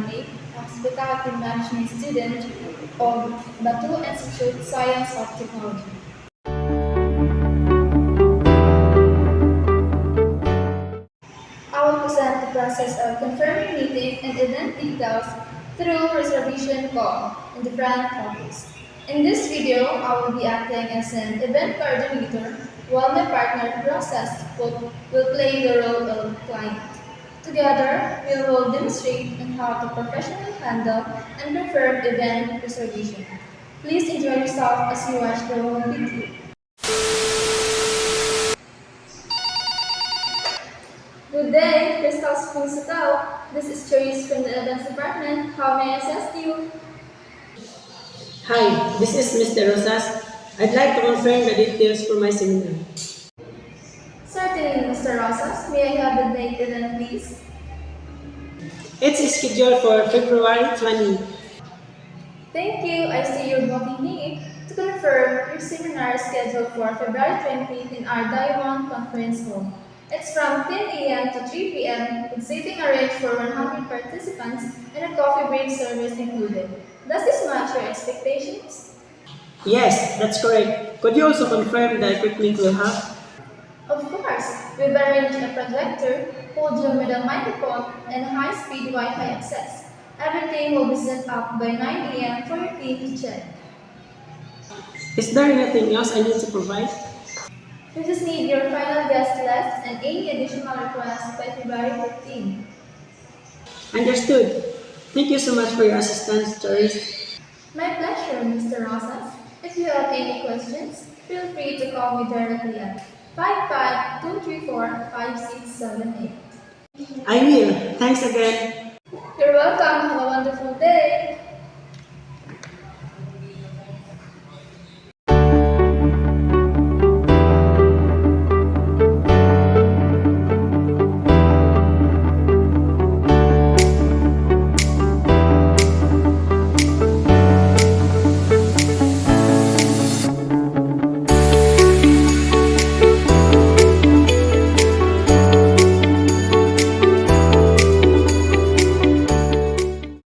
2018 Hospitality Management student of Batu Institute Science of Technology. I will present the process of confirming meeting and event details through reservation call in the front office. In this video, I will be acting as an event coordinator while my partner process will play the role of client. Together, we will demonstrate on how to professionally handle and confirm event reservation. Please enjoy yourself as you watch the whole video. Good day, Crystal Springs Hotel. This is Cherise from the events department. How may I assist you? Hi, this is Mr. Rosas. I'd like to confirm the details for my seminar. Certainly, Mr. Rosas. May I have the date event, please? It's scheduled for February 20. Thank you. I see you're booking here. To confirm, your seminar is scheduled for February 20th in our Diamond Conference Hall. It's from 10 a.m. to 3 p.m. with seating arranged for 100 participants and a coffee break service included. Does this match your expectations? Yes, that's correct. Could you also confirm the equipment we'll have? Of course, we've arranged a projector, podium with a microphone, and high-speed Wi-Fi access. Everything will be set up by 9 a.m. for your team to check. Is there anything else I need to provide? We just need your final guest list and any additional requests by February 15. Understood. Thank you so much for your assistance, Doris. My pleasure, Mr. Rosas. If you have any questions, feel free to call me directly at 55234-5678. I will. Thanks again.